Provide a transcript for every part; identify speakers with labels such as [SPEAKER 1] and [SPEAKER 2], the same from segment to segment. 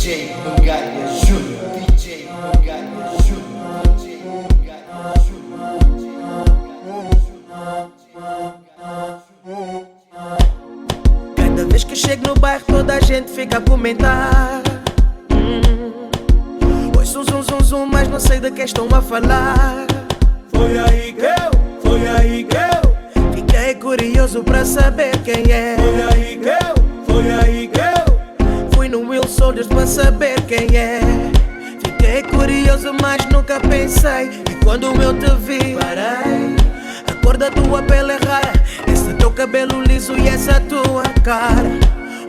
[SPEAKER 1] DJ Mangalha Júnior, DJ Mangalha Júnior, DJ Mangalha Júnior.
[SPEAKER 2] Cada vez que chego no bairro toda a gente fica a comentar. Oi, zum, mas não sei de que estão a falar. Foi aí que eu fiquei curioso pra saber quem é. Foi aí que eu fui no Will Soldiers pra saber quem é. Fiquei curioso, mas nunca pensei. E quando eu te vi, parei. A cor da tua pele é rara, esse teu cabelo liso e essa tua cara.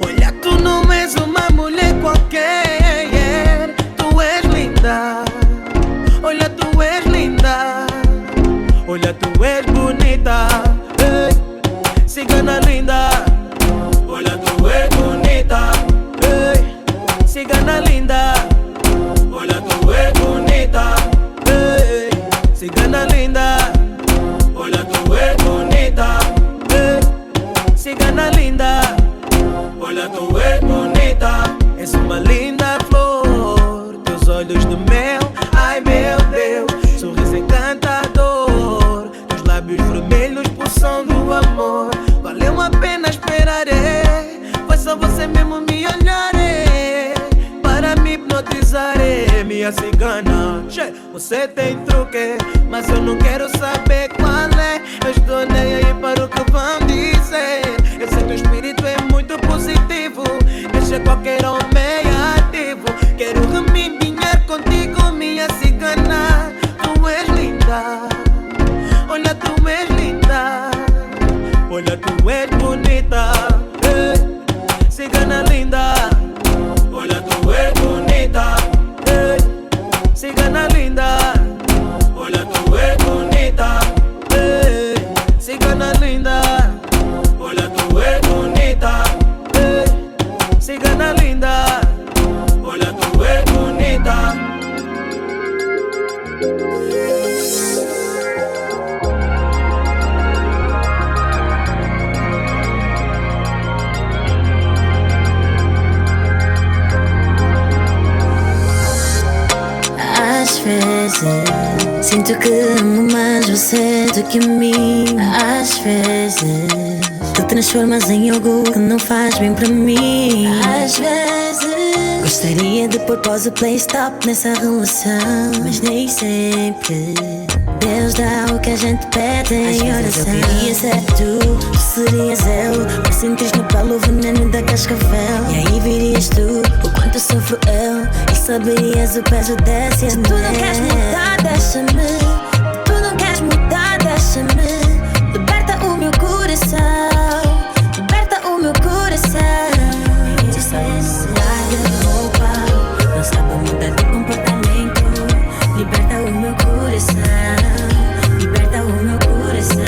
[SPEAKER 2] Olha, tu não és uma mulher qualquer. Tu és linda. Olha, tu és linda. Olha, tu és bonita. Ei, cigana linda. Olha, tu és bonita. Ei, cigana linda. Olha, tu és bonita. Ei, cigana linda. Olha, tu és bonita. Ei, cigana linda. Olha, tu és bonita. És uma linda flor. Teus olhos de mel, ai meu Deus. Sorriso encantador. Teus lábios vermelhos pulsam do amor. Valeu a pena esperar, foi só você mesmo me olhar, para me hipnotizar, minha cigana. Você tem truque, mas eu não quero saber qual é. Eu estou nem aí para o que vão dizer. Eu sei que o espírito é muito positivo, deixa qualquer homem ativo. Quero remendinhar contigo, minha cigana. Tu és linda. Olha, tu és linda. Olha, tu és bonita. Ei, cigana linda. Olha, tu és bonita. Ei, cigana linda. Olha, tu és bonita. Ei, cigana linda. Olha, tu és bonita. Ei, cigana linda. Olha, tu és bonita.
[SPEAKER 3] Às vezes sinto que amo mais você do que a mim. Às vezes te transformas em algo que não faz bem para mim. Às vezes gostaria de pôr pause play stop nessa relação, mas nem sempre Deus dá o que a gente pede em oração. Eu queria ser tu serias eu. Mas sentes no pelo o veneno da cascavel. E aí virias tu o quanto sofro eu, e saberias o peso desse amor. Tu não queres mudar, deixa-me. Tu não queres mudar, deixa-me. Liberta o meu coração. Liberta o meu coração. Larga a roupa, não sabe mudar de comportamento. Liberta o meu coração. Liberta o meu coração.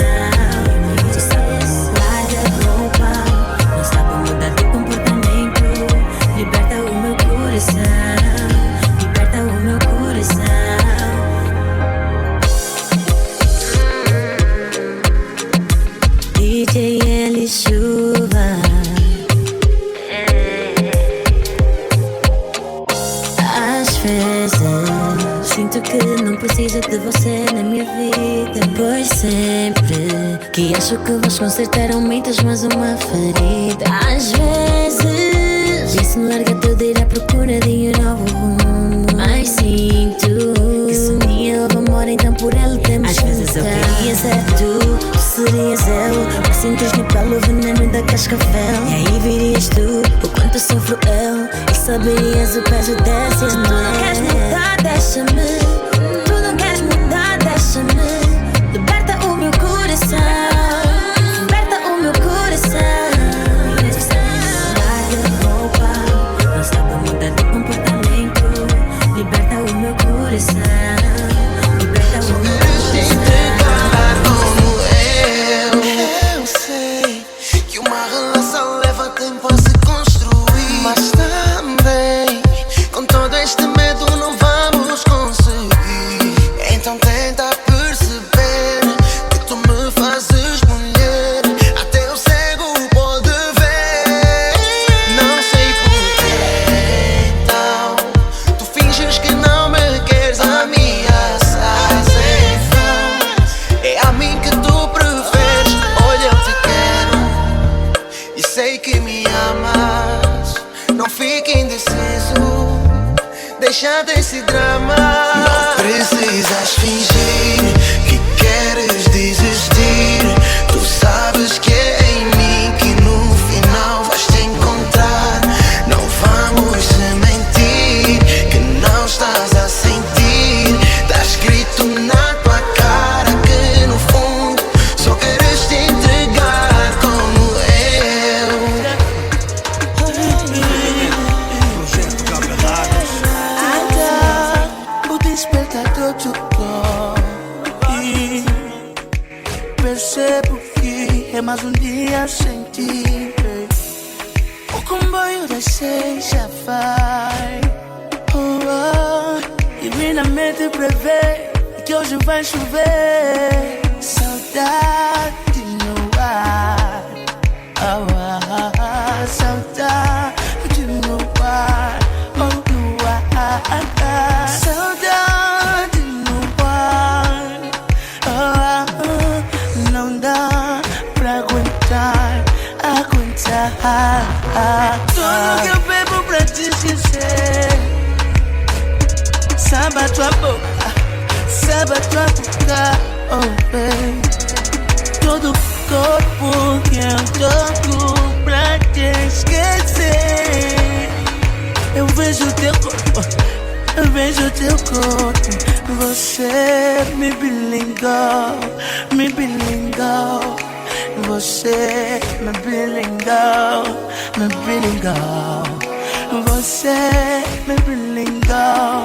[SPEAKER 3] Larga a roupa, não sabe mudar de comportamento. Liberta o meu coração. Liberta o meu coração. DJ L Chuva. Às vezes sinto que não preciso de você na minha vida, pois sempre que acho que vais consertar aumentas mais uma ferida. Às vezes disse-me larga tudo e ir à procura de um novo rumo, mas sinto que se me leva amor, então por ela temos. Às vezes eu queria ser tu serias eu. Mas sentes no pelo o veneno da cascavel. E aí virias tu o quanto sofro eu, e saberias o peso desse amor. Tu não queres mudar, deixa-me. Tu não queres mudar, deixa-me. Liberta o meu coração. Liberta o meu coração. Larga a roupa, não sabe mudar de comportamento. Liberta o meu coração. Liberta o meu coração.
[SPEAKER 4] Eu sei que uma relação leva tempo a se construir, mas também com todo este medo não vamos conseguir. Então tenta perceber que tu me fazes preciso. Deixa desse drama. Não precisas fingir que queres desistir. Tu sabes que é em mim que no final vais te encontrar. Não vamos se mentir que não estás a sentir. Tá escrito na tua cara que no fundo só queres te entregar como eu.
[SPEAKER 2] O despertador tocou e percebo que é mais um dia sem ti. O comboio das 6 já vai. Divinamente prevê que hoje vai chover. Saudade no ar. Saudade no ar. No ar. Saudade no ar. Não dá pra aguentar. Tudo que eu bebo pra te esquecer. Sabe a tua boca, sabe a tua boca, oh baby. Todo corpo que eu toco pra te esquecer. Eu vejo teu corpo, eu vejo teu corpo. Você me bilingou, me bilingou. Você me bilingou, me bilingou. Você me bilingou,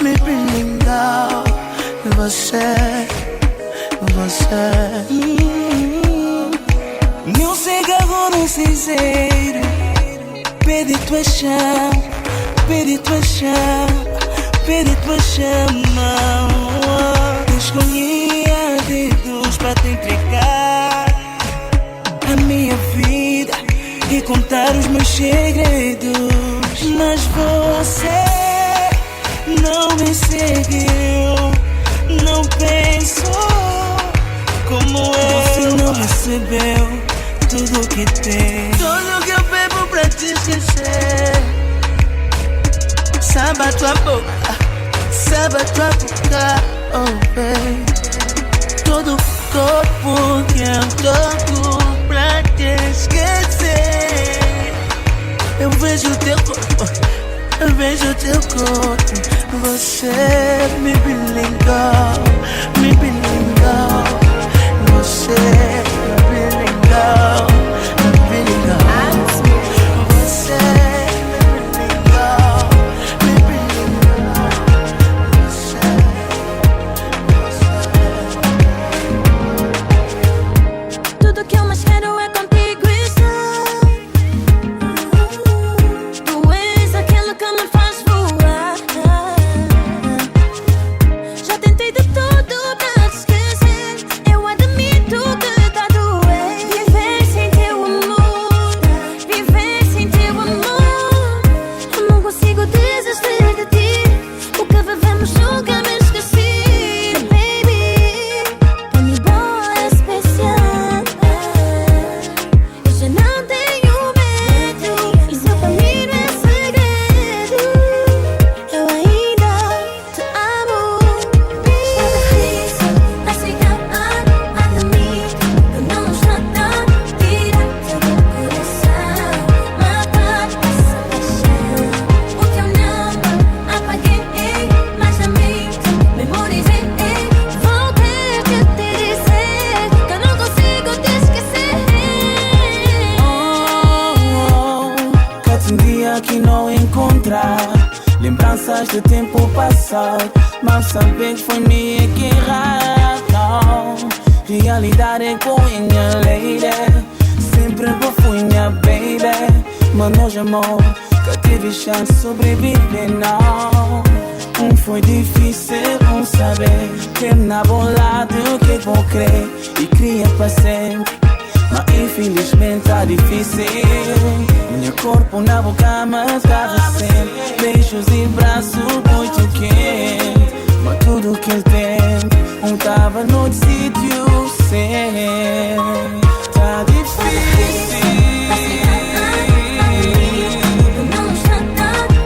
[SPEAKER 2] me bilingou. Você. Meu cigarro no cinzeiro. Pede tua chama, pede tua chama, pede tua chama. Escolhi a dedos pra te entregar a minha vida e contar os meus segredos. Mas você não me seguiu, não pensou como eu. Você não recebeu tudo que tem. Tudo que eu bebo pra te esquecer. Sabe a tua boca, sabe a tua boca, oh baby. Todo corpo que eu toco pra te esquecer. Eu vejo teu corpo, eu vejo teu corpo. Você me bilingou, me bilingou. Você me bilingou, me bilingou. Você me bilingou, me bilingou.
[SPEAKER 3] Tudo que eu mais quero é contigo estar. Tu és aquilo que me faz voar. Já tentei de tudo pra te esquecer. Eu admito que tá doendo. Viver sem teu amor, viver sem teu amor. Eu não consigo desistir de ti. O que vivemos nunca me esqueci. Baby, pra mim boa é especial. Eu já não tenho medo. E seu caminho é segredo. Eu ainda te amo. É difícil aceitar, admito que não está tão. Tira-te do coração, matar essa paixão. O teu nome apaguei, mas na mente memorizei. Vou ter que te dizer que eu não consigo te esquecer.
[SPEAKER 2] Cada um dia que não encontrar lembranças do tempo passado. Mal saber que foi minha que erraram. Realidade é com minha lady. Sempre fui minha baby. Mas hoje amor, que tive chance de sobreviver não. Foi difícil saber que na bolada o que vou crer e cria para sempre. Mas infelizmente tá difícil. Meu corpo na boca mas tava sempre. Beijos e braços muito quente. Mas tudo que ele tem tava no sítio certo. Tá difícil.
[SPEAKER 3] Não está tão.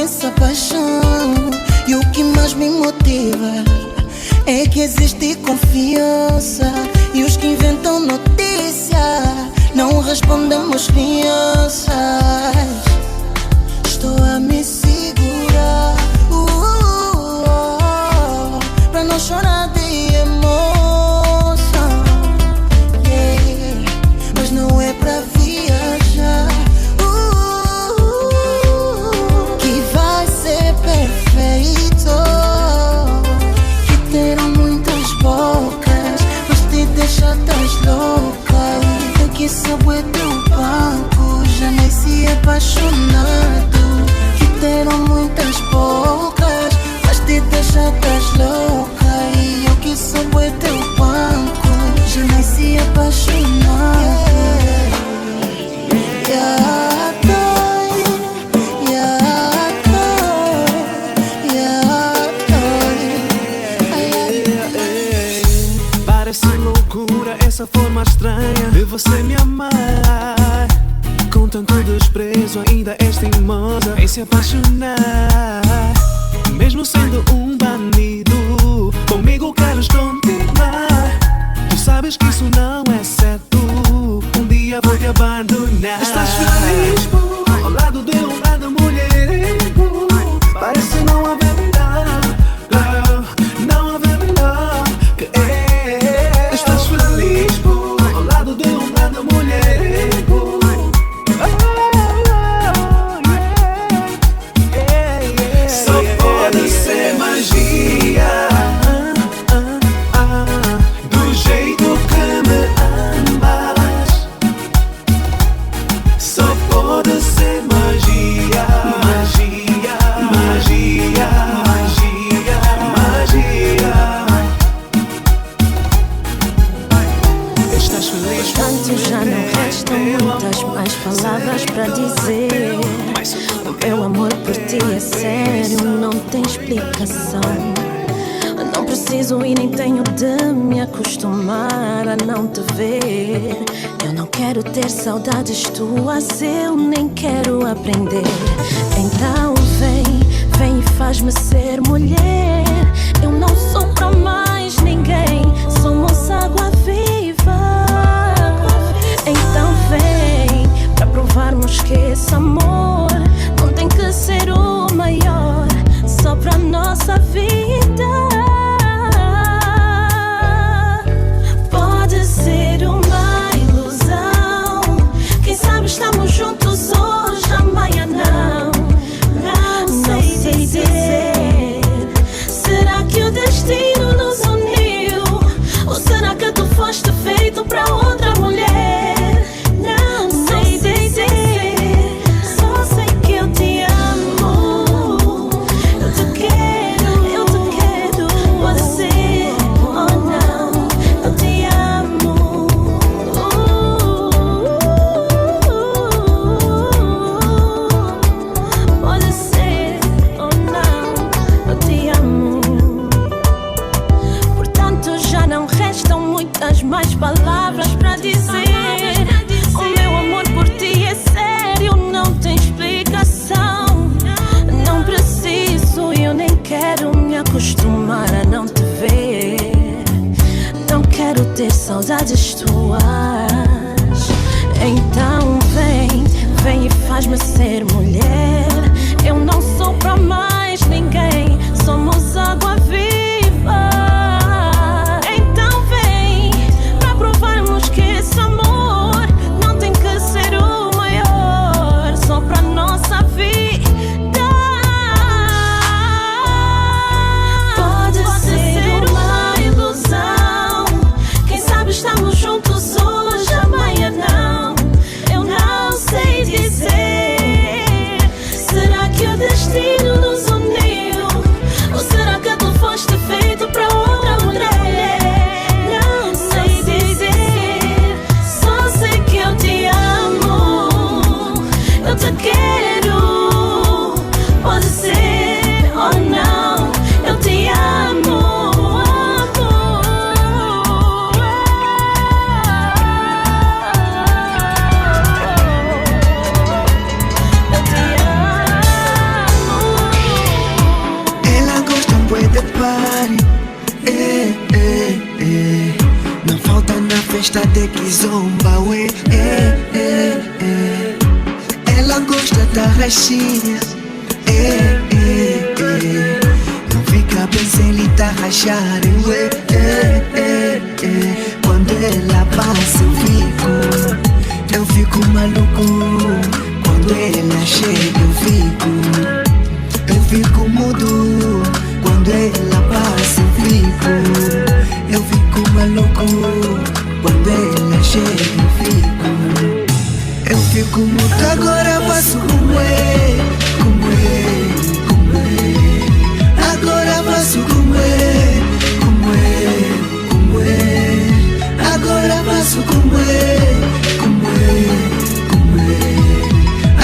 [SPEAKER 4] essa paixão. E o que mais me motiva é que existe confiança. E os que inventam notícia não respondemos crianças. Estou a me segurar pra não chorar de emoção, yeah. Mas não é pra viajar que vai ser perfeito. Que terão muitas bocas, mas te deixa tás louca. Eu que sou é teu banco, já nasci apaixonado. Que terão muitas bocas, mas te deixa tás louca. E eu que sou é teu banco, já nasci apaixonado.
[SPEAKER 2] Parece loucura essa forma estranha de você me amar. Com tanto desprezo ainda és teimosa em se apaixonar. Mesmo sendo um bandido, comigo queres continuar. Tu sabes que isso não é certo, um dia vou te abandonar. Estás feliz ao lado de um grande mulherengo. Parece não haver melhor, girl, não haver melhor que ele. Estás feliz ao lado de um grande mulherengo. Só pode ser magia do jeito que me amas. Só pode ser magia, magia, magia, magia, magia. Estás feliz?
[SPEAKER 3] Portanto já não restam muitas mais palavras para dizer. O meu amor por ti é sério, não tem explicação. Não preciso e nem tenho de me acostumar a não te ver. Eu não quero ter saudades tuas, eu nem quero aprender. Então vem e faz-me ser mulher. Eu não sou pra mais ninguém, somos água viva. Então vem pra provarmos que esse amor não tem que ser o maior, só pra nossa vida. Pode ser uma ilusão, quem sabe estamos juntos hoje, amanhã não. Não sei dizer, será que o destino nos uniu? Ou será que tu foste feito pra outra mulher? Não sei dizer, só sei que eu te amo. Eu te quero, pode ser ou não. Eu te amo. Pode ser ou não, eu te amo. Portanto já não restam muitas mais palavras para dizer. O meu amor por ti é sério, não tem explicação. Não preciso e eu nem quero me acostumar a não te ver. Não quero ter saudades tuas. Então vem e faz-me ser mulher. Eu não sou pra mais ninguém, somos água viva. Então vem pra provarmos que esse amor não tem que ser o maior, só pra nossa vida. Pode ser uma ilusão, quem sabe estamos juntos hoje, amanhã não. Eu não sei dizer,
[SPEAKER 2] festa até que zomba, ué, Ela gosta da rachinha, Não fica bem sem lhe tá rachar, ué, Quando ela passa eu fico maluco. Quando ela chega eu fico mudo. Quando ela passa eu fico maluco. Quando ela chega eu fico mudo. Agora faço como é. Agora faço como é. Agora faço como é.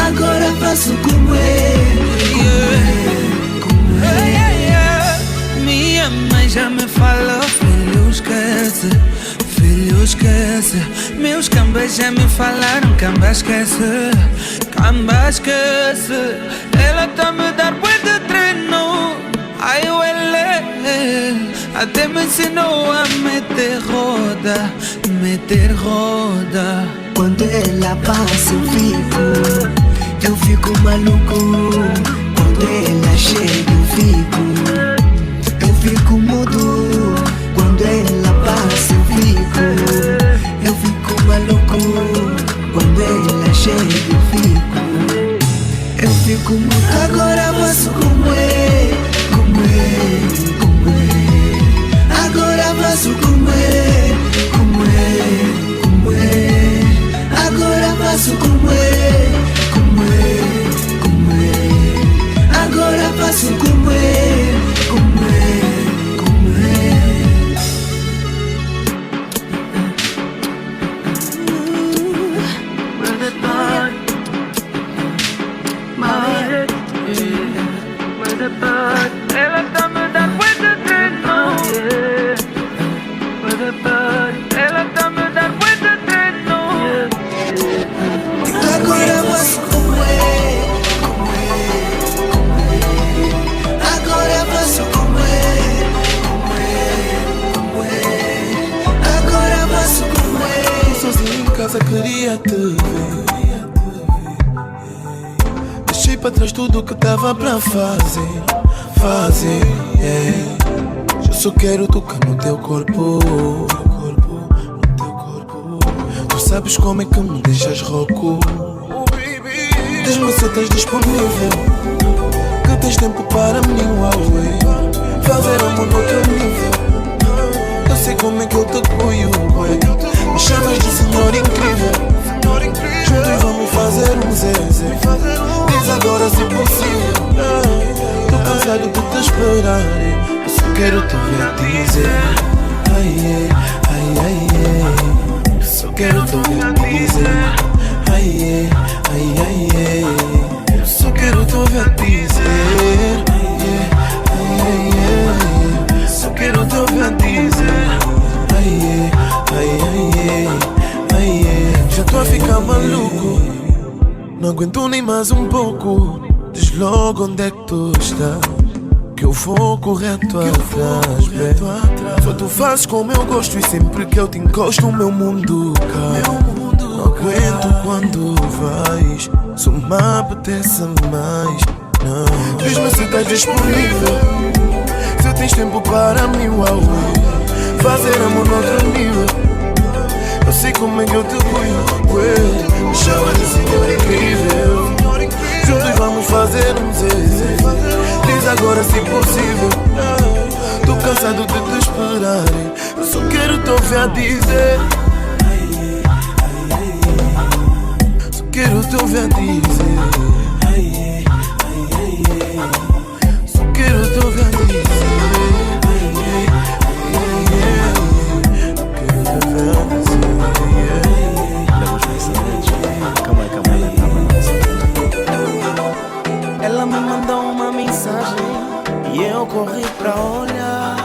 [SPEAKER 2] Agora faço como
[SPEAKER 5] Minha mãe já me falou, filho esquece. Meus cambas já me falaram, camba esquece. Ela tá me dar bué de treino. Ai, ele até me ensinou a meter roda.
[SPEAKER 2] Quando ela passa eu fico maluco. Quando ela chega eu fico mudo. Quando ela passa eu fico maluco. Quando ela chega eu fico mudo. Agora faço como é. Agora faço como é. Agora faço como é. Agora faço como é.
[SPEAKER 5] Ela tá me dando bué de treino. Ela tá me dando bué de treino.
[SPEAKER 2] Agora faço como é. Agora faço como é. Agora faço como é.
[SPEAKER 6] Sozinho em casa queria te ver. Deixei pra trás tudo que tava pra fazer. Eu só quero tocar no teu corpo. Tu sabes como é que me deixas rouco. Diz-me se estás disponível, que tens tempo para mim, Huawei. Fazer amor no teu nível. Eu sei como é que eu te apoio, me chamas de senhor incrível. Juntos vamos fazer um zezé. Diz agora se possível. Tô cansado de te esperar. Eu só quero te ver dizer ai, ai, ai, ai. Eu só quero te ver dizer ai, ai, ai, ai. Eu só quero te ver dizer ai, ai, ai. Só quero te ver dizer ai, ai, ai, ai. Já tô a ficar maluco, não aguento nem mais um pouco. Diz logo onde é que tu estás, que eu vou correto atrás, baby. Só tu fazes como eu gosto e sempre que eu te encosto o meu mundo cai. Não aguento quando vais, só me apetece mais. Não. Diz-me se estás disponível, se tens tempo para mim, Huawei. Fazer amor no outro nível. Eu sei como é que eu te cuido, me chama de senhor incrível. Juntos vamos fazer um zezé. Diz agora se possível. Tô cansado de te esperar. Eu só quero te ouvir dizer. Só quero te ouvir dizer. Só quero te ouvir dizer.
[SPEAKER 2] Ela me mandou uma mensagem e eu corri pra olhar.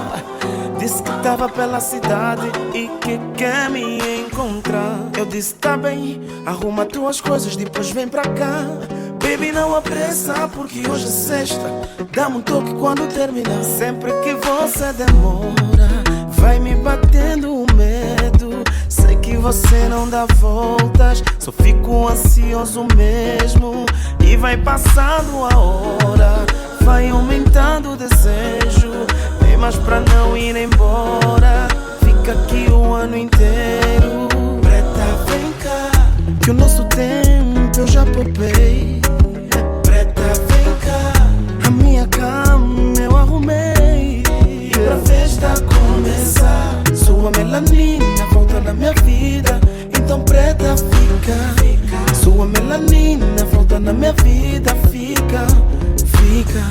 [SPEAKER 2] Disse que tava pela cidade e que quer me encontrar. Eu disse tá bem, arruma tuas coisas, depois vem pra cá. Baby, não apressa porque hoje é sexta. Dá-me um toque quando terminar. Sempre que você demora, vai me batendo o medo. Sei que você não dá voltas, só fico ansioso mesmo. E vai passando a hora, vai aumentando o desejo. Temas pra não ir embora, fica aqui o ano inteiro. Preta, vem cá, que o nosso tempo eu já poupei. Preta, vem cá, a minha cama eu arrumei. E pra festa começar, sua melanina volta na minha vida. Então preta, fica. Sua melanina volta na minha vida. Fica, fica.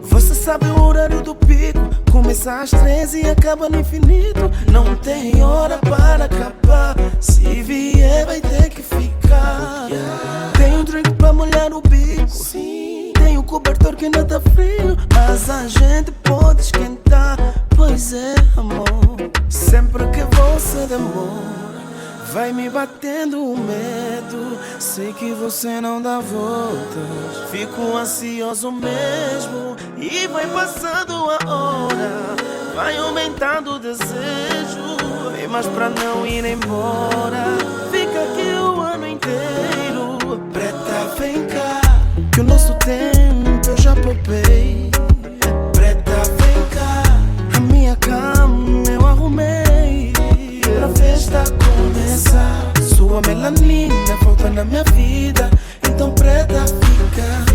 [SPEAKER 2] Você sabe o horário do pico, começa às 13 e acaba no infinito. Não tem hora para acabar, se vier vai ter que ficar. Tem um drink pra molhar o bico, sim. Tem um cobertor que ainda tá frio, mas a gente pode esquentar. Pois é, amor, sempre que você demora, vai me batendo o medo. Sei que você não dá voltas, fico ansioso mesmo. E vai passando a hora, vai aumentando o desejo. E mas pra não ir embora, fica aqui o ano inteiro. Preta, vem cá, que o nosso tempo eu já poupei. Preta, vem cá, a minha cama eu arrumei. Pra festa começar, sua melanina volta na minha vida. Então preta, fica.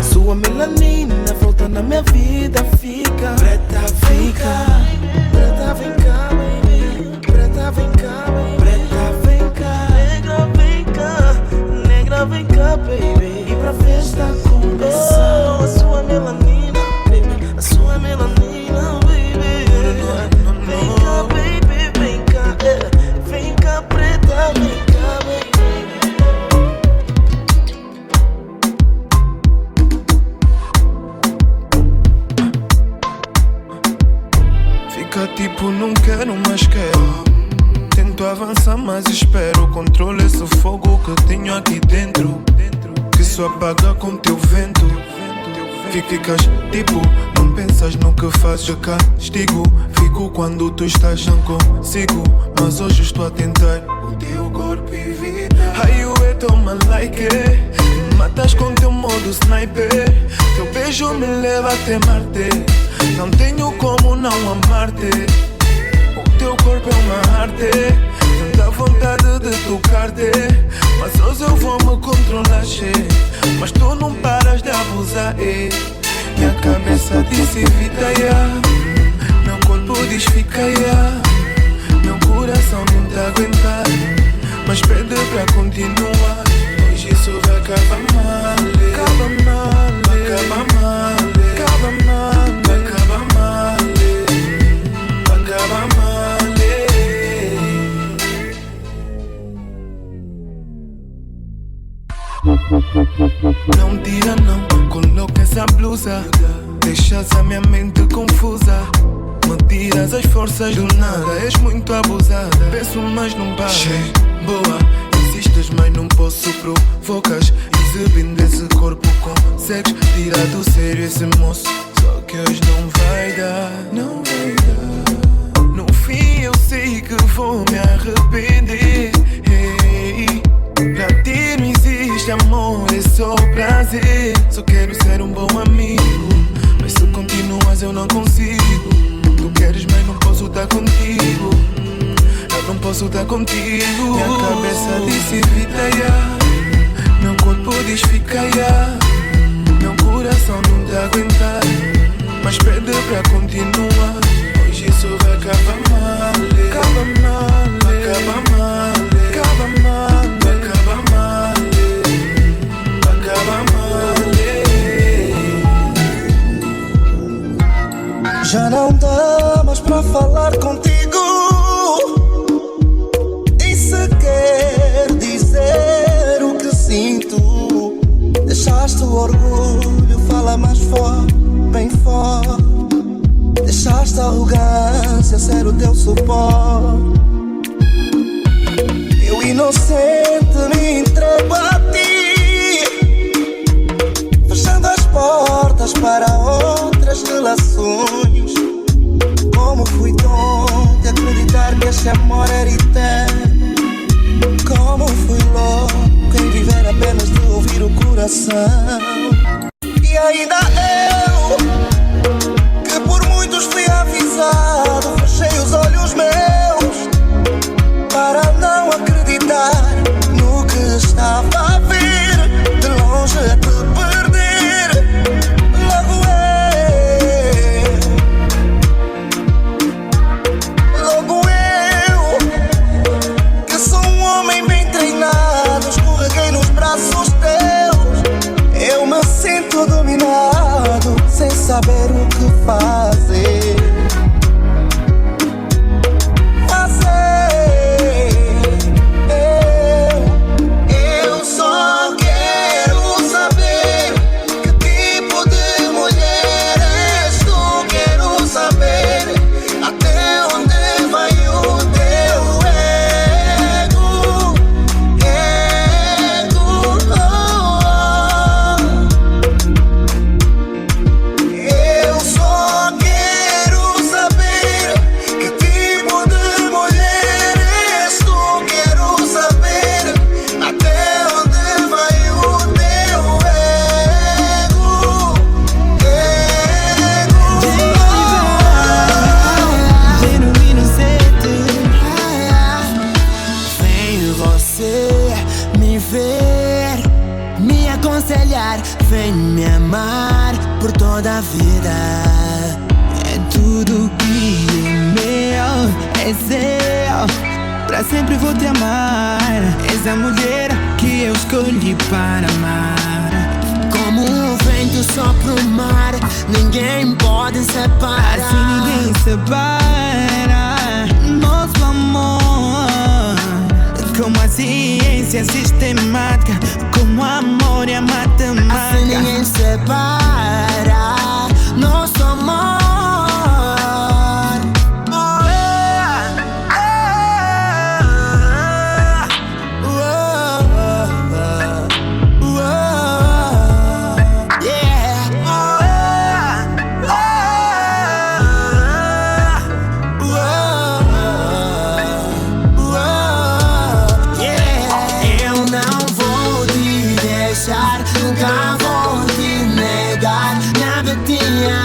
[SPEAKER 2] Sua melanina volta na minha vida. Fica, preta, fica. Preta, vem cá, baby. Preta, vem cá, baby. Preta, vem cá. Negra, vem cá. Negra, vem cá, baby. E pra festa começar, a sua melanina, baby. A sua melanina, baby. Vem cá, baby, vem cá. Vem cá, preta, vem cá, baby.
[SPEAKER 6] Fica tipo, não quero, mas quero. Tento avançar, mas espero. Controle esse fogo que tenho aqui dentro, que só apaga com teu vento. Ficas tipo, não pensas no que fazes de castigo. Fico quando tu estás, não consigo. Mas hoje estou a tentar o teu corpo e vida. How you toma like it. Matas com teu modo sniper. Teu beijo me leva até Marte. Não tenho como não amar-te. O teu corpo é uma arte. Tanta vontade de tocar-te, mas hoje eu vou me controlar, che. Mas tu não paras de abusar, Minha cabeça diz evita, yeah. Meu corpo diz fica, yeah. Meu coração não te aguenta, mas pede pra continuar. Hoje isso vai acabar mal, acaba mal, acaba mal, acaba mal, acaba mal, acaba mal. Não tira não, coloca essa blusa. Deixas a minha mente confusa. Me tiras as forças do nada. És muito abusada. Penso mas não para. Boa, insistes mas não posso. Provocas, exibindo esse corpo. Consegues tirar do sério esse moço. Só que hoje não vai dar, não vai dar. No fim eu sei que vou me arrepender. Pra ti não existe amor, é só prazer. Só quero ser um bom amigo, mas se continuas eu não consigo. Tu queres mas não posso estar contigo. Eu não posso estar contigo. Minha cabeça disse evita, yeah. Meu corpo diz fica, yeah. Meu coração não te aguenta, mas pede pra continuar. Hoje isso vai acabar mal, acaba mal, acaba mal, acaba mal, acaba mal, acaba mal.
[SPEAKER 4] Já não dá mais pra falar contigo. E se quer dizer o que sinto, deixaste o orgulho, fala mais forte, bem forte. Deixaste a arrogância ser o teu suporte. Eu inocente me entrego a ti. revelações. Como fui tonto de acreditar que este amor era eterno. Como fui louco em viver apenas de ouvir o coração. E ainda eu, que por muitos fui avisado, fechei os olhos meus para não acreditar no que estava a vir. De longe a te perder, logo eu, que sou um homem bem treinado, escorreguei nos braços teus. Eu me sinto dominado, sem saber o que fazer. Eu só quero saber que tipo de mulher és tu. Quero saber até onde vai o teu ego. Eu só quero saber que tipo de mulher és tu. Quero saber até onde vai o teu ego.
[SPEAKER 2] Genuíno sete. Vem você me ver, me aconselhar, vem me amar por toda a vida. É tudo que é meu, é seu. Pra sempre vou te amar. És a mulher que eu escolhi para amar.
[SPEAKER 7] Como o vento sopra o mar, ninguém pode separar.
[SPEAKER 2] Assim ninguém separa nosso amor. Como a ciência sistemática, como o amor e a matemática.
[SPEAKER 7] Assim ninguém separa nosso amor. Eu não vou te deixar, nunca vou te negar. Minha Betinha,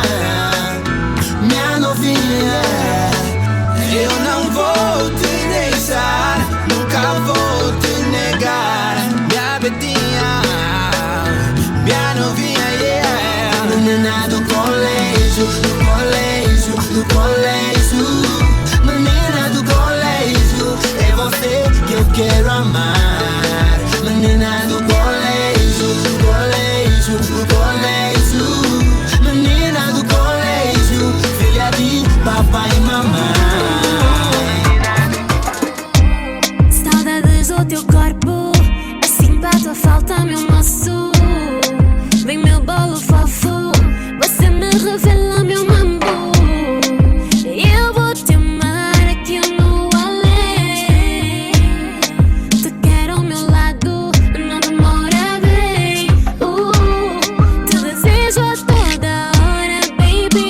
[SPEAKER 7] minha novinha.
[SPEAKER 2] Eu não vou te deixar, nunca vou te negar. Minha Betinha, minha novinha, yeah.
[SPEAKER 7] Menina do colégio, do colégio, do colégio. Menina do colégio, é você que eu quero amar. Menina do colégio, do colégio, do colégio. Menina do colégio, filha de papai e mamãe.
[SPEAKER 3] Saudades do teu corpo, assim bato a falta, meu moço. Vem meu bolo fofo, você me revela meu mambo. Eu vou te amar aqui no além. Te quero ao meu lado, não demora bem. Te desejo a toda hora, baby.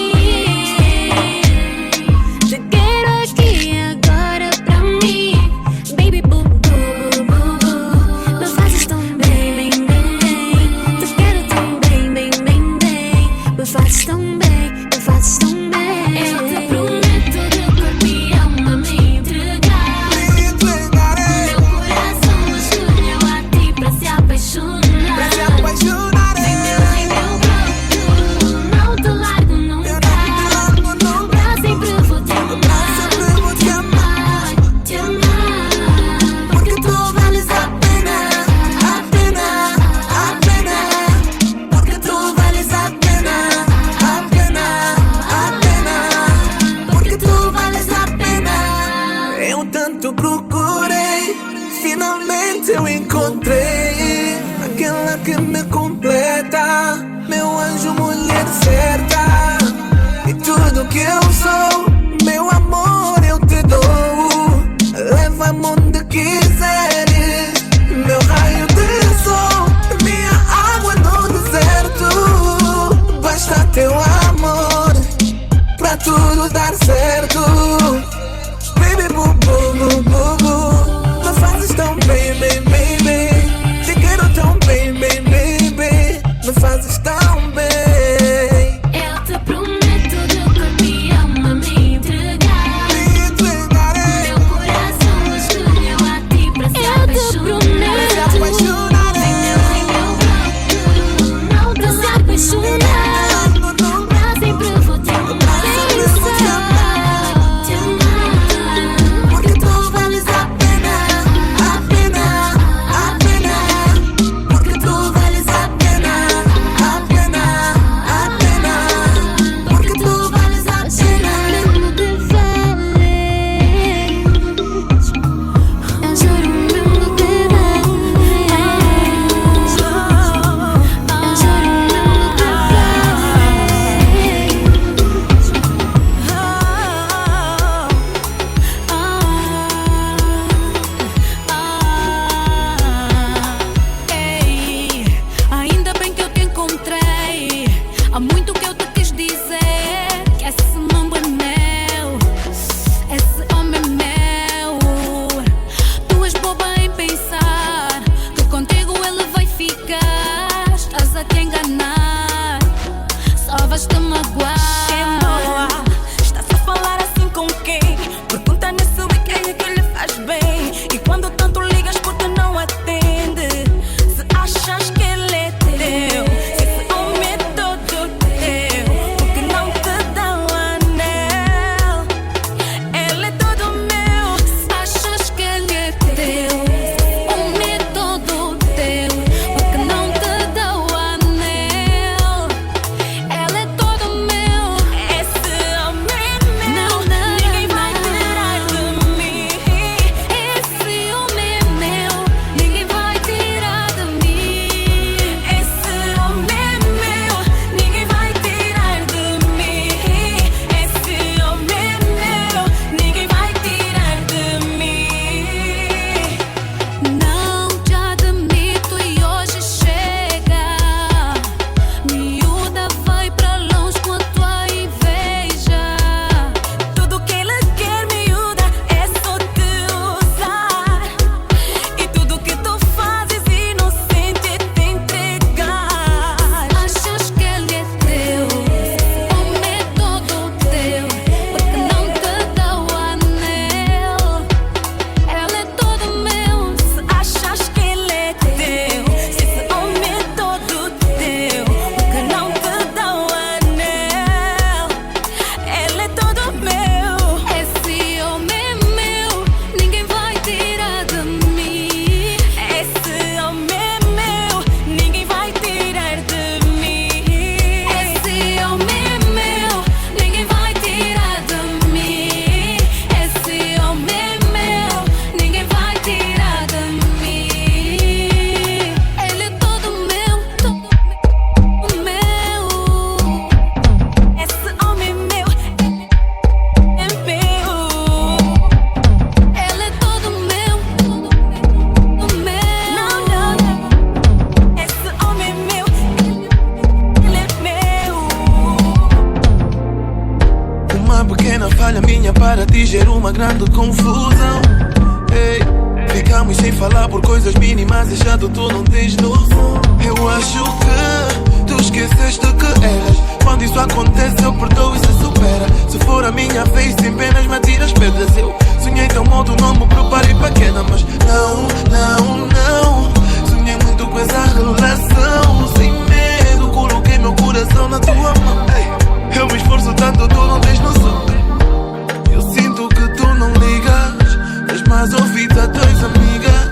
[SPEAKER 3] Te quero aqui agora pra mim, baby boo boo boo boo. Me fazes tão bem, bem, bem, bem. Te quero tão bem, bem, bem, bem. Me fazes tão bem, me fazes tão bem. Eu te prometo de corpo e alma me entregar. Meu coração escolheu a ti pra se apaixonar. Vem meu broto, não te largo nunca. Pra sempre vou te amar, te amar, te amar. Porque tu vales a pena, a pena, a pena. Porque tu vales a pena, a pena, a pena. Porque tu vales a pena.
[SPEAKER 2] Eu tanto procurei, finalmente eu encontrei aquela que me completa, meu anjo, mulher certa. E tudo que eu sou, meu amor, eu te dou. Leva-me onde quiseres, meu raio de sol, minha água no deserto. Basta teu amor, dar certo. Baby, boo, boo, boo, boo, boo. Me fazes tão bem, bem, bem, bem. Te quero tão bem, bem, bem, bem. Me fazes tão bem.
[SPEAKER 3] Eu te prometo de corpo e alma me entregar.
[SPEAKER 2] Me entregarei.
[SPEAKER 3] Meu coração escolheu a ti pra se apaixonar. Vem meu bloco, não te se apaixonar. Pra sempre vou te amar. Te amar.
[SPEAKER 2] Porque tu vales a pena, a pena, a pena. Porque tu vales a pena, a pena, a pena. Porque tu vales a pena.
[SPEAKER 3] Mesmo de vales, eu juro mesmo de vales, eu juro mesmo de
[SPEAKER 8] Ei, ainda bem que eu te encontrei. Há muito que eu te quis dizer que esse mambo é meu, esse homem é meu. Tu és boba em pensar que contigo ele vai ficar. Estás a te enganar, só vais te magoar.
[SPEAKER 9] Estás a falar assim com quem? Pergunta nesse weekend que lhe faz bem. E quando tanto ligas porque não atende, se achas que ele é teu, se esse homem é todo teu, porque não te dá o anel? Ele é todo meu.
[SPEAKER 8] Se achas que ele é teu, o método teu, porque não te dá o anel. Ele é todo meu.
[SPEAKER 9] Esse homem é meu, ninguém vai tirar de mim.
[SPEAKER 8] Esse homem é meu, ninguém vai tirar de mim.
[SPEAKER 9] Esse homem é meu, ninguém vai tirar de mim. Esse homem é meu, ninguém vai tirar de mim.
[SPEAKER 8] Não te admito e hoje chega. Miúda vai pra longe com a tua inveja.
[SPEAKER 9] Tudo que ele quer, miúda, é só te usar. E tudo que tu fazes, inocente, é te entregar.
[SPEAKER 8] Achas que ele é teu, o método teu, porque não te dá o anel. Ele é todo meu.
[SPEAKER 9] Se achas que ele é teu, se esse homem é todo teu, porque não te dá o anel? Ele é todo meu.
[SPEAKER 8] Esse homem é meu, ninguém vai tirar de mim.
[SPEAKER 9] Esse homem é meu, ninguém vai tirar de mim.
[SPEAKER 8] Esse homem é meu, ninguém vai tirar de mim. Esse homem é meu, ninguém vai tirar de mim. Ele é todo meu, todo meu.
[SPEAKER 9] Esse homem é meu, é meu.
[SPEAKER 8] Ele é todo meu, todo meu.
[SPEAKER 9] Não, não, não. Esse homem é meu, ele é meu.
[SPEAKER 6] Uma pequena falha minha para ti gera uma grande confusão. Ei, ficamos sem falar por coisas mínimas, deixando tu não tens noção. Eu acho que tu esqueceste que eras. Quando isso acontece eu perdoo e se supera. Se for a minha vez sem penas me atiras pedras. Eu sonhei tão modo, não me preparei para queda. Mas não, não, não. Sonhei muito com essa relação. Sem medo coloquei meu coração na tua mão. Ei, eu me esforço tanto, tu não tens noção. Eu sinto que tu não ligas, mas mais ouvidos a tuas amigas.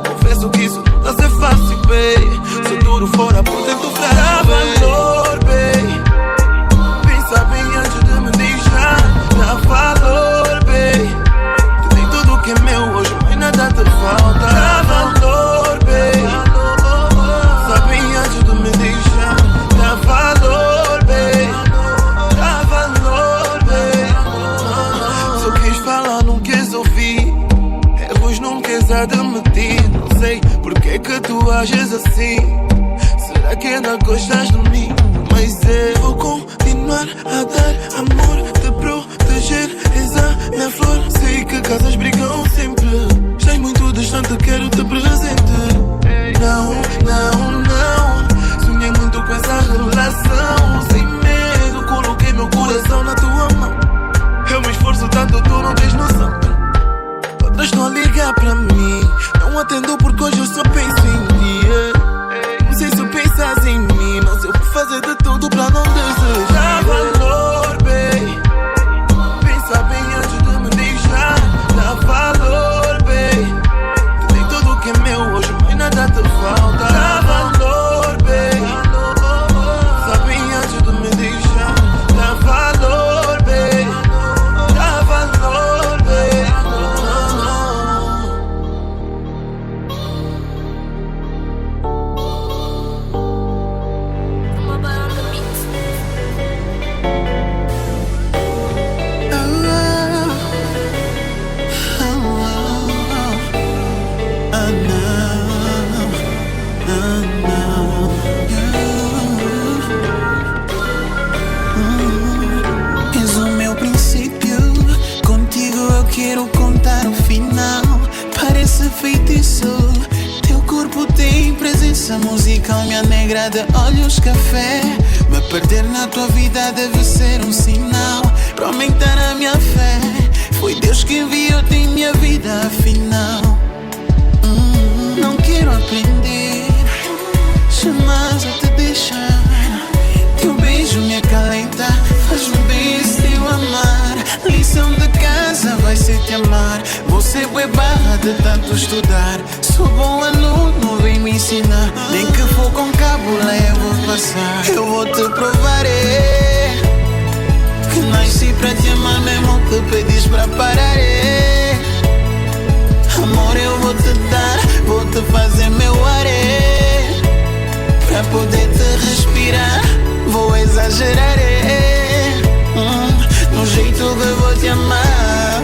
[SPEAKER 6] Confesso que isso não tá ser fácil, babe. Se duro fora por dentro frágil, dá valor, babe. Pensa bem antes de me deixar. Dá valor, babe. Tu tem tudo que é meu hoje, mas nada te falta. Dá valor, babe. Pensa bem antes de me deixar. Dá valor, babe. Dá valor, babe. Só quis falar, não quis ouvir. Erros não quis admitir. Não sei porque que tu ages assim. Será que ainda gostas de mim? Mas eu vou continuar a dar amor, te proteger. cheiro, és a minha flor. Sei que casas brigam sempre. Estás muito distante, quero te presente. Não, não, não. Sonhei muito com essa relação. Sem medo, coloquei meu coração na tua mão. Eu me esforço tanto, tu não tens noção. Outras não ligar pra mim. Não atendo porque hoje eu só penso em ti. Não sei se pensas em mim, mas eu vou fazer de tudo pra não desejar. Dá valor, babe. Pensa bem antes de me deixar. Dá valor, babe. Tu tem tudo que é meu hoje, mas nada te falta. Dá valor, babe. Pensa bem antes de me deixar. Dá valor, babe. Dá valor, babe.
[SPEAKER 7] És o meu princípio, contigo eu quero contar o final. Parece feitiço, teu corpo tem presença musical. Minha negra de olhos café, me perder na tua vida deve ser um sinal pra aumentar a minha fé. Foi Deus que enviou-te em minha vida, afinal. Não quero aprender, jamais a te deixar. Teu beijo me acalenta, faz-me bem se eu amar. Lição de casa vai ser te amar. Você é barra de tanto estudar. Sou bom aluno, vem me ensinar. Nem que for com cabo, lá eu vou passar. Eu vou te provar, que nasci pra te amar mesmo que pedis pra parar, Amor eu vou te dar, vou te fazer meu ar, pra poder te respirar, vou exagerar, no jeito que vou te amar.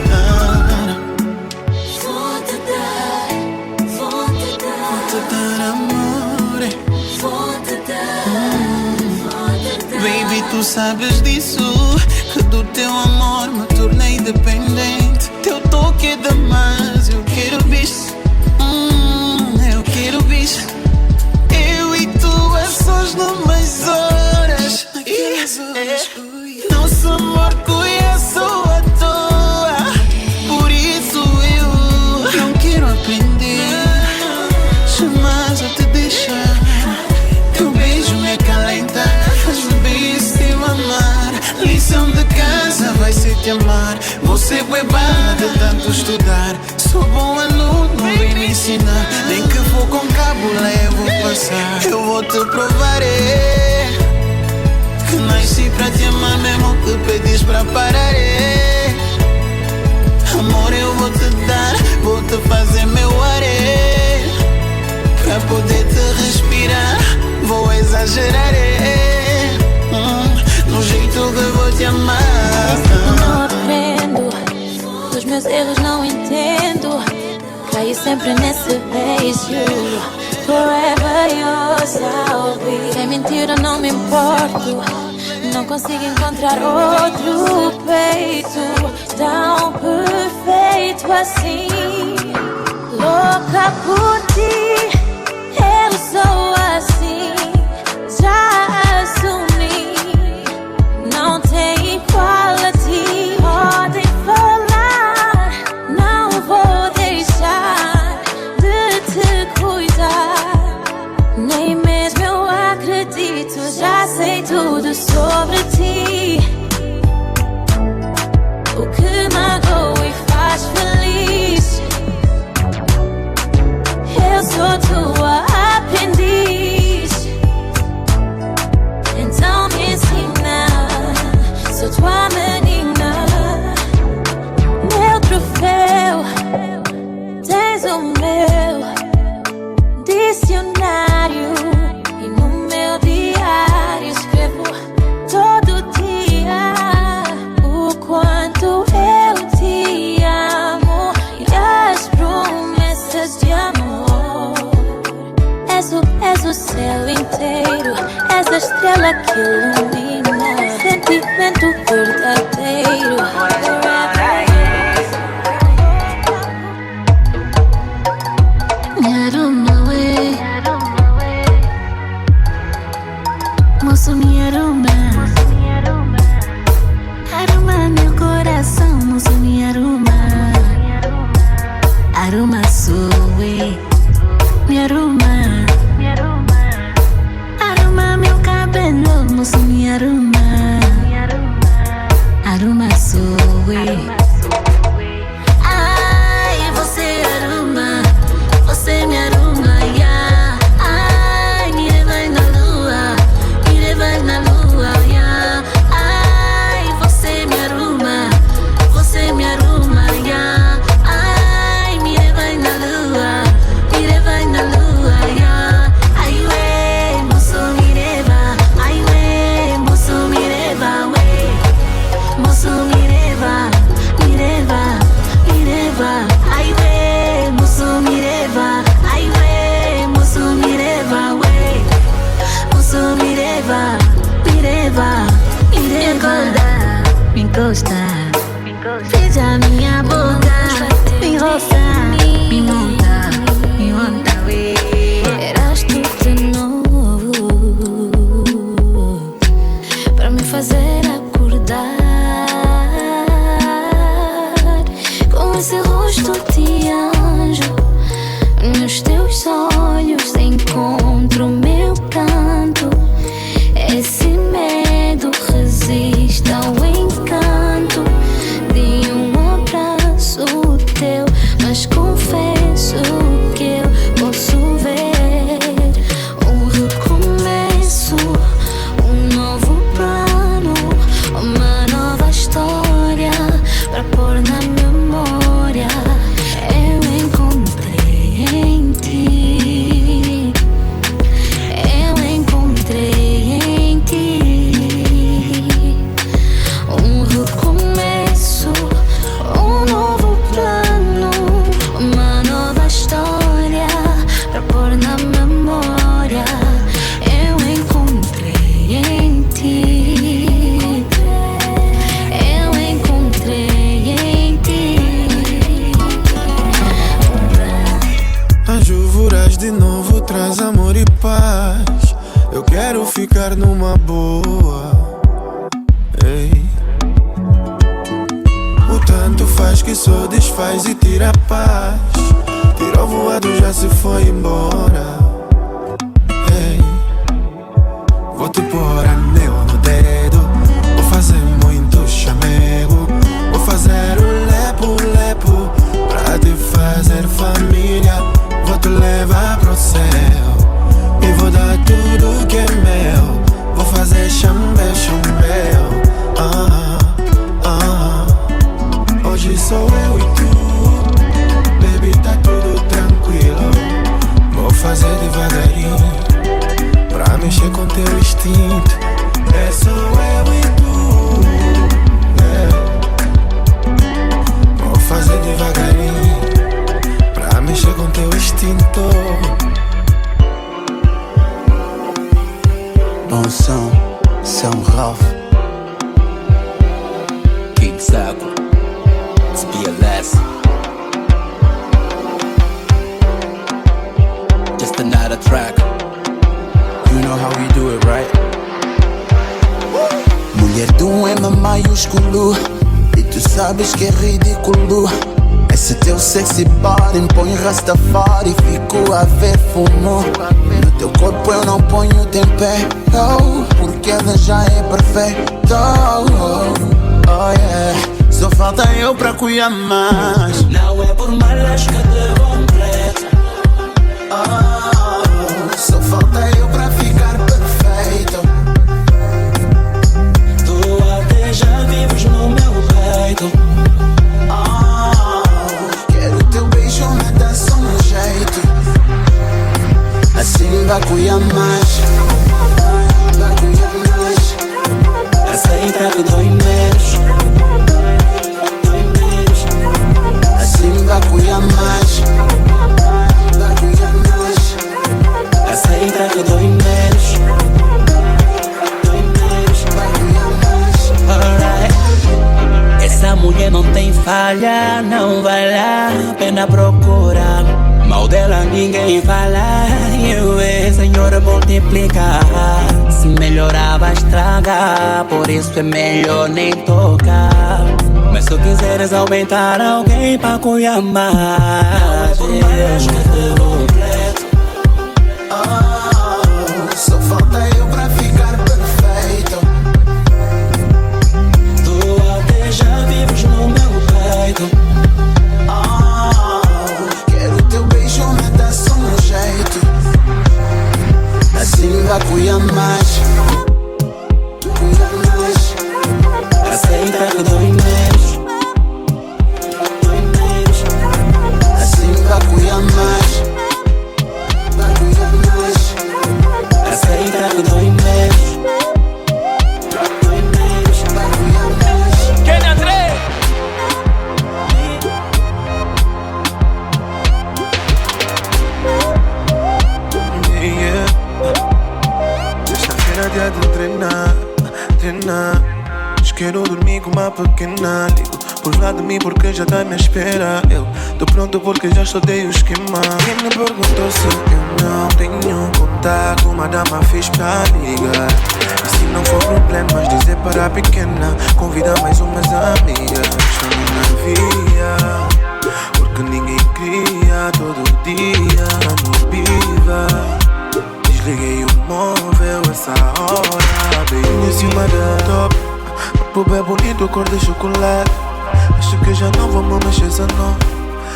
[SPEAKER 3] Vou te dar, vou te dar,
[SPEAKER 7] Vou te dar amor,
[SPEAKER 3] vou te dar, vou te dar.
[SPEAKER 7] baby, tu sabes disso, que do teu amor me tornei dependente. Teu toque é demais, eu quero bicho, eu quero bicho. Eu e tu a sós numas horas, naquelas horas. Nosso amor conheço à toa, por isso eu não quero aprender, jamais a te deixar. Teu beijo me acalenta, faz-me bem se eu amar. Lição de casa vai ser te amar. Você é barra de tanto estudar. Sou bom aluno, vem me ensinar. Nem que for com cabo, lá eu vou passar. Eu vou te provar, que nasci pra te amar mesmo que pedis pra parar, Amor eu vou te dar, vou te fazer meu ar, pra poder te respirar, vou exagerar, no jeito que vou te amar.
[SPEAKER 3] Não aprendo, dos meus erros não entendo. Caí sempre nesse beijo. Forever yours I'll be. Sem mentira não me importo. Não consigo encontrar outro peito tão perfeito assim. Louca por ti, eu sou assim. Já assumi, não tem equality. Podem falar, não vou deixar de te cuidar. Nem mesmo eu acredito, já sei tudo sobre ti. O que magoa e faz feliz. Eu sou beija minha boca, me roça, me monta, ué.
[SPEAKER 8] Eras tu de novo pra me fazer acordar com esse rosto de anjo. Nos teus olhos encontro o meu canto. Esse medo resiste ao encanto de um abraço teu, mas confesso que eu posso ver um recomeço, um novo plano, uma nova história pra pôr na memória. Eu encontrei em ti, eu encontrei em ti um recomeço, um novo plano, uma nova história pra pôr na memória. Eu encontrei em ti, eu encontrei em ti.
[SPEAKER 6] Anjo voraz de novo traz amor e paz. Eu quero ficar numa boa. Ei. O tanto faz que só desfaz e tira a paz. Tirou voado, já se foi embora. Ei. Vou te pôr anel no dedo. Vou fazer muito chamego. Vou fazer o lepo-lepo pra te fazer família. Vou te levar pro céu e vou dar tudo que é meu. Vou fazer chambé, chambé. Hoje sou eu e tu, baby, tá tudo tranquilo. Vou fazer devagarinho pra mexer com teu instinto. É só eu e tu, Vou fazer devagarinho pra mexer com teu instinto.
[SPEAKER 7] Bom som, São Ralph,
[SPEAKER 10] King Saco, it's BLS. Just another track.
[SPEAKER 7] you know how we do it, right? Mulher de um M maiúsculo, e tu sabes que é ridículo. Esse teu sexy body põe Rastafari, fico a ver fumo. No teu corpo eu não ponho tempero, porque ela já é perfeito. Oh yeah, só falta eu pra cuidar mais.
[SPEAKER 10] Não é por malas que te completo.
[SPEAKER 7] Só falta eu pra ficar perfeito.
[SPEAKER 10] Tu até já vives no meu peito.
[SPEAKER 7] Quero teu beijo, me dá só um jeito. Assim vai cuidar mais. Vai cuidar mais.
[SPEAKER 10] Aceita que dói menos. Dói menos.
[SPEAKER 7] Assim vai cuidar mais. Vai cuidar mais.
[SPEAKER 10] Aceita que dói menos. Dói menos.
[SPEAKER 7] Vai cuidar mais.
[SPEAKER 10] Alright. Essa mulher não tem falha, não vale a pena procurar. Mal dela ninguém fala, eu e Senhor multiplicar. Se melhorar vai estragar, por isso é melhor nem tocar. Mas se quiseres aumentar alguém pra cuidar mais,
[SPEAKER 7] só falta eu pra ficar perfeito.
[SPEAKER 10] tu até já vives no meu peito.
[SPEAKER 7] Quero teu beijo, me dá só um jeito. Assim vai cuidar mais. Cuidar mais.
[SPEAKER 10] Aceita que dói menos. Dói menos.
[SPEAKER 7] Assim vai cuidar mais. Vai cuidar mais.
[SPEAKER 10] Aceita que dói menos. Dói menos.
[SPEAKER 7] Vai cuidar mais.
[SPEAKER 10] Quem André?
[SPEAKER 6] Sexta-feira, dia de treinar. Quero dormir com uma pequena. Ligo por lá de mim porque já tá à minha espera. Eu tô pronto porque já estudei o esquema. Quem me perguntou se eu não tenho contato, uma dama fez pra ligar. E se não for problemas, dizer para a pequena, convida mais umas amigas. Chame na via, porque ninguém cria todo dia no Biva. Desliguei o móvel essa hora, baby. Em cima da top, papo é bonito, cor de chocolate. Acho que já não vou me mexer essa não,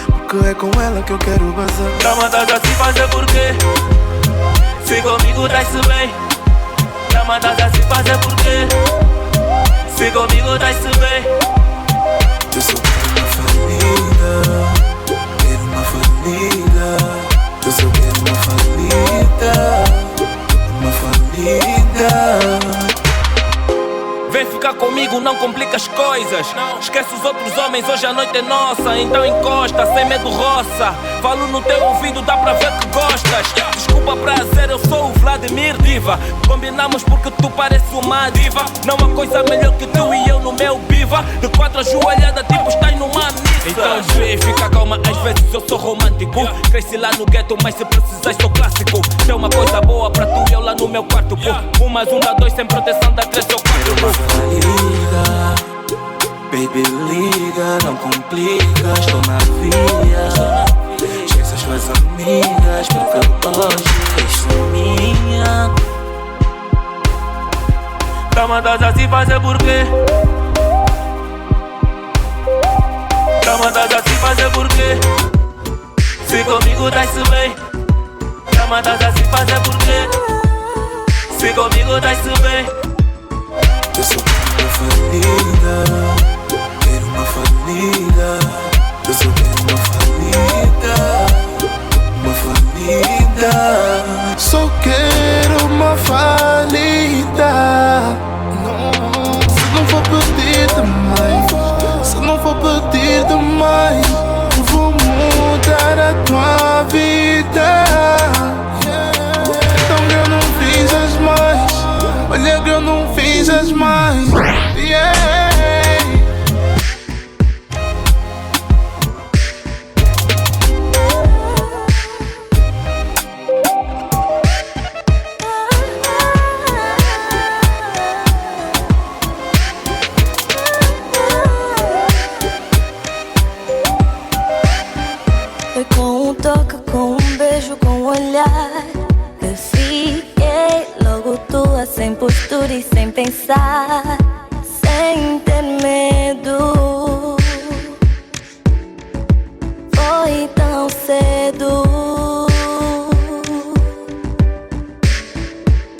[SPEAKER 6] porque é com ela que eu quero bazar.
[SPEAKER 10] Tá mandando assim fazer por quê? Se comigo dá-se bem. Tá mandando assim fazer por quê? Se comigo dá-se bem.
[SPEAKER 6] Eu só quero uma família, quero uma família. Eu só quero uma família, uma família.
[SPEAKER 10] Vem ficar comigo, não complica as coisas. Esquece os outros homens, hoje a noite é nossa. Então encosta, sem medo roça. Falo no teu ouvido, dá pra ver que gostas. Desculpa prazer, eu sou o Vladimir Diva. Combinamos porque tu pareces uma diva. Não há coisa melhor que tu e eu no meu Biva. De quatro ajoelhada, tipo estás numa missa. Então vê, fica calma, às vezes eu sou romântico. Cresci lá no gueto, mas se precisas sou clássico. Tem uma coisa boa pra tu e eu lá no meu quarto. 1 mais 1 dá 2, sem proteção dá 3 ou 4.
[SPEAKER 6] Liga, baby liga, não complica, estou na via. Esquece as tuas amigas, porque hoje és minha.
[SPEAKER 10] Tá mandando assim fazer por quê? Tá mandando assim fazer por quê? Se comigo dá-se bem. Tá mandando assim fazer por quê? Se comigo dá-se bem.
[SPEAKER 6] Eu só quero uma família, quero uma família. Eu só quero uma família, só quero uma família. Se não for pedir demais, se não for pedir demais, eu vou mudar a tua vida. Então eu não fiz mais. Olha que eu não fiz as mais, yeah.
[SPEAKER 3] Foi com um toque, com um beijo, com um olhar que fiquei logo tua, sem postura e sem pensar, sem ter medo. Foi tão cedo.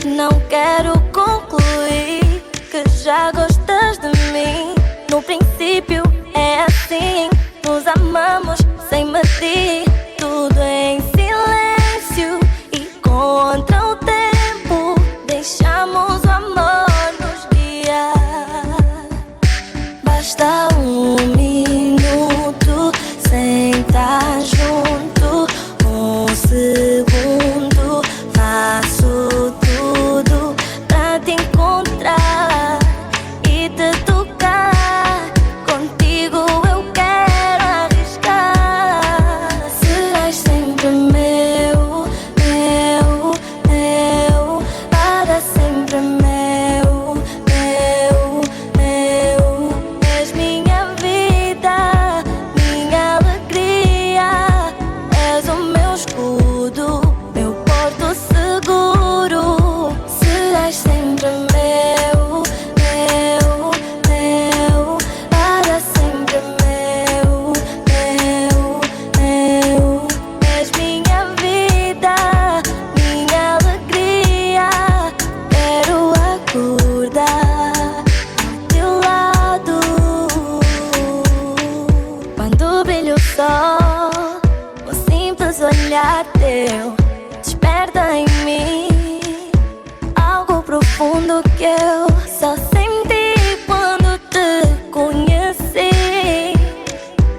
[SPEAKER 3] Não quero concluir que já gostas de mim. No princípio é assim, nos amamos sem medir, tudo em silêncio e contra o tempo. Deixamos o amor nos guiar. Basta 1 minuto sem estar junto, 1 segundo. Faço tudo pra te encontrar e te tocar. Contigo eu quero arriscar. Serás sempre meu, meu, meu. Para sempre meu, meu, meu. És minha vida, minha alegria. És o meu escudo, meu porto seguro. Serás sempre meu, meu, meu. Para sempre meu, meu, meu. És minha vida, minha alegria. Quero acordar ao teu lado. Quando brilha o sol, um simples olhar teu desperta em mim algo profundo que eu só senti quando te conheci.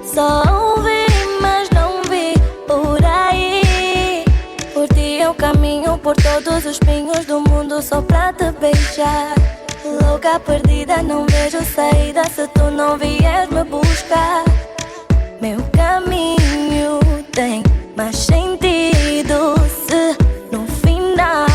[SPEAKER 3] Só ouvi, mas não vi por aí. Por ti eu caminho por todos os pinhos do mundo só pra te beijar. Louca, perdida, não vejo saída se tu não vieres me buscar. Meu caminho tem mais sentido se no final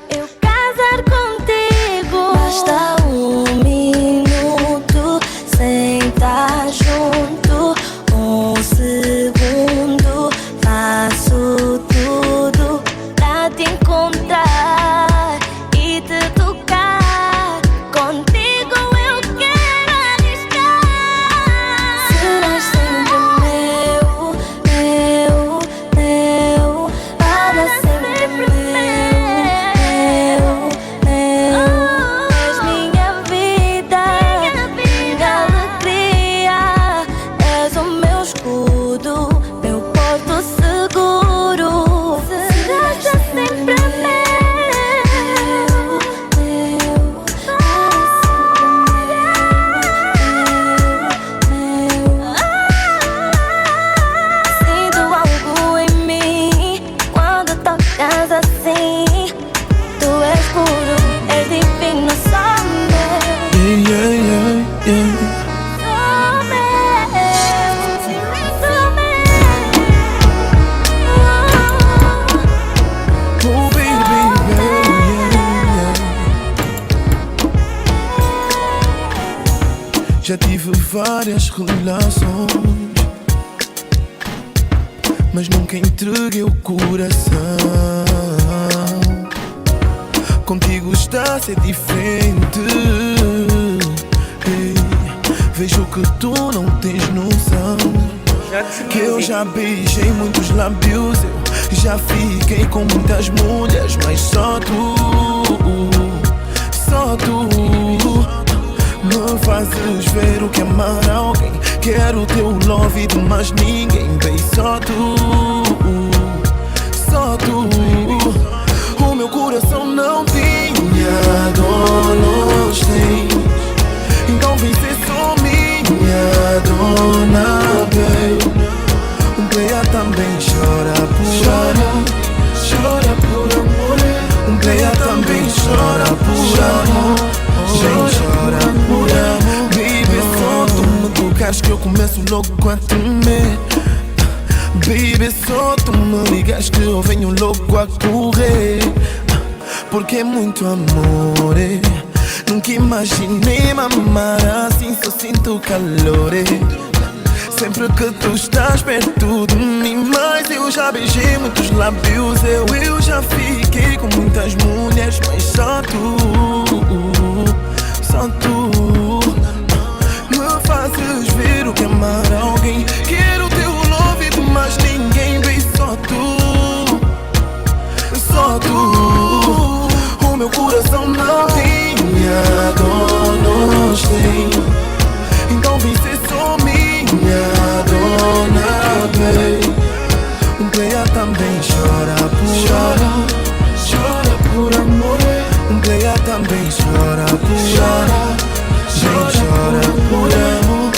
[SPEAKER 3] eu casar contigo. Basta um minuto sem estar junto, um segundo, faço tudo pra te encontrar e te tocar. Contigo eu quero arriscar. Serás sempre meu, meu, meu, para sempre meu, meu. És minha vida, minha alegria. És o meu escudo, meu porto seguro. Serás sempre meu. Sinto algo em mim quando tocas assim. Tu és puro, és divino, só meu.
[SPEAKER 6] Yeah, yeah, yeah.
[SPEAKER 3] Só meu, só meu.
[SPEAKER 6] Oh baby, yeah, yeah. Já tive várias relações, mas nunca entreguei o coração. Contigo está a ser diferente. Ei, vejo que tu não tens noção, que eu já beijei muitos lábios, eu já fiquei com muitas mulheres, mas só tu me fazes ver o que é amar alguém. Quero teu love e de mais ninguém, bem, só tu. O meu coração não tinha donos, tem. Então vem ser só minha dona, baby. Um player também chora por amor. Um player também chora por amor. Gente chora por amor. Baby, só tu me tocares que eu começo logo a tremer. Baby, só tu me ligas que eu venho logo a correr. Porque é muito amor, nunca imaginei me amar assim, só sinto calor. Sempre que tu estás perto de mim, mas eu já beijei muitos lábios, eu já fiquei com muitas mulheres, mas só tu me fazes ver o que é amar alguém. Quero teu love e de mais ninguém, bem, só tu. O meu coração não tinha donos, tem. Então vem ser só minha dona, baby. Um player também chora por amor. Um player também chora por amor. Gente chora por amor.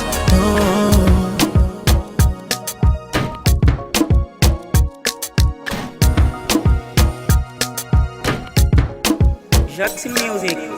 [SPEAKER 10] Jackson Music.